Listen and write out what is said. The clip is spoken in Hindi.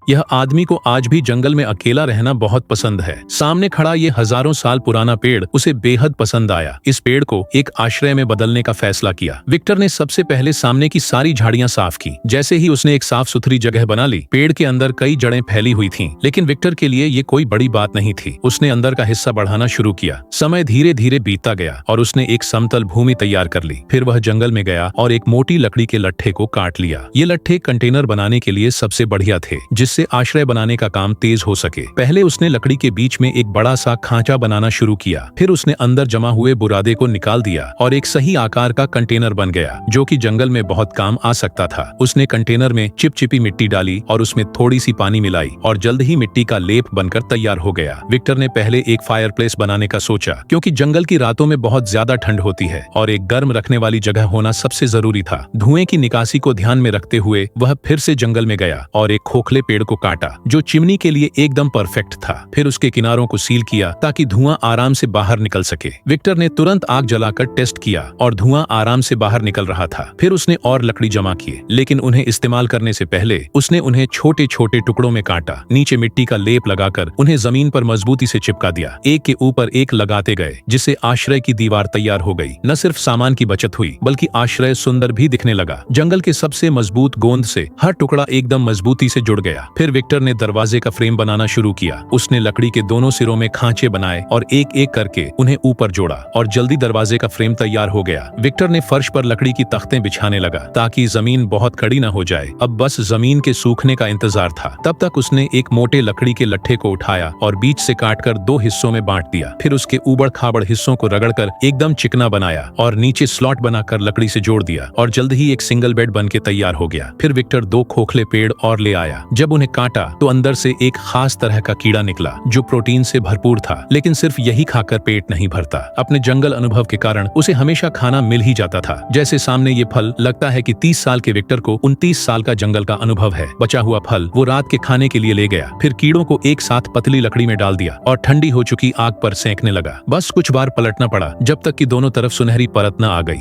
यह आदमी को आज भी जंगल में अकेला रहना बहुत पसंद है। सामने खड़ा ये हजारों साल पुराना पेड़ उसे बेहद पसंद आया। इस पेड़ को एक आश्रय में बदलने का फैसला किया। विक्टर ने सबसे पहले सामने की सारी झाड़ियां साफ की। जैसे ही उसने एक साफ सुथरी जगह बना ली, पेड़ के अंदर कई जड़ें फैली हुई थीं, लेकिन विक्टर के लिए ये कोई बड़ी बात नहीं थी। उसने अंदर का हिस्सा बढ़ाना शुरू किया। समय धीरे धीरे बीतता गया और उसने एक समतल भूमि तैयार कर ली। फिर वह जंगल में गया और एक मोटी लकड़ी के लट्ठे को काट लिया। ये लट्ठे कंटेनर बनाने के लिए सबसे बढ़िया थे, जिससे आश्रय बनाने का काम तेज हो सके। पहले उसने लकड़ी के बीच में एक बड़ा सा खांचा बनाना शुरू किया। फिर उसने अंदर जमा हुए बुरादे को निकाल दिया और एक सही आकार का कंटेनर बन गया, जो कि जंगल में बहुत काम आ सकता था। उसने कंटेनर में चिपचिपी मिट्टी डाली और उसमें थोड़ी सी पानी मिलाई और जल्द ही मिट्टी का लेप बनकर तैयार हो गया। विक्टर ने पहले एक फायरप्लेस बनाने का सोचा, क्योंकि जंगल की रातों में बहुत ज्यादा ठंड होती है और एक गर्म रखने वाली जगह होना सबसे जरूरी था। धुएं की निकासी को ध्यान में रखते हुए वह फिर से जंगल में गया और एक खोखले पेड़ को काटा, जो चिमनी के लिए एकदम परफेक्ट था। फिर उसके किनारों को सील किया ताकि धुआं आराम से बाहर निकल सके। विक्टर ने तुरंत आग जलाकर टेस्ट किया और धुआं आराम से बाहर निकल रहा था। फिर उसने और लकड़ी जमा किए, लेकिन उन्हें इस्तेमाल करने से पहले उसने उन्हें छोटे छोटे टुकड़ों में काटा। नीचे मिट्टी का लेप लगाकर उन्हें जमीन पर मजबूती से चिपका दिया। एक के ऊपर एक लगाते गए, जिससे आश्रय की दीवार तैयार हो गई। न सिर्फ सामान की बचत हुई, बल्कि आश्रय सुंदर भी दिखने लगा। जंगल के सबसे मजबूत गोंद से हर टुकड़ा एकदम मजबूती से जुड़ गया। फिर विक्टर ने दरवाजे का फ्रेम बनाना शुरू किया। उसने लकड़ी के दोनों सिरों में खांचे बनाए और एक एक करके उन्हें ऊपर जोड़ा और जल्दी दरवाजे का फ्रेम तैयार हो गया। विक्टर ने फर्श पर लकड़ी की तख्तें बिछाने लगा ताकि जमीन बहुत कड़ी न हो जाए। अब बस जमीन के सूखने का इंतजार था। तब तक उसने एक मोटे लकड़ी के लट्ठे को उठाया और बीच से काटकर दो हिस्सों में बांट दिया। फिर उसके ऊबड़ खाबड़ हिस्सों को रगड़कर एकदम चिकना बनाया और नीचे स्लॉट बनाकर लकड़ी से जोड़ दिया और जल्द ही एक सिंगल बेड बनके तैयार हो गया। फिर विक्टर दो खोखले पेड़ और ले आया। जब उन्हें काटा तो अंदर से एक खास तरह का कीड़ा निकला, जो प्रोटीन से भरपूर था, लेकिन सिर्फ यही खाकर पेट नहीं भरता। अपने जंगल अनुभव के कारण उसे हमेशा खाना मिल ही जाता था। जैसे सामने ये फल, लगता है कि 30 साल के विक्टर को 29 साल का जंगल का अनुभव है। बचा हुआ फल वो रात के खाने के लिए ले गया। फिर कीड़ों को एक साथ पतली लकड़ी में डाल दिया और ठंडी हो चुकी आग पर सेंकने लगा। बस कुछ बार पलटना पड़ा, जब तक कि दोनों तरफ सुनहरी परत न आ गई।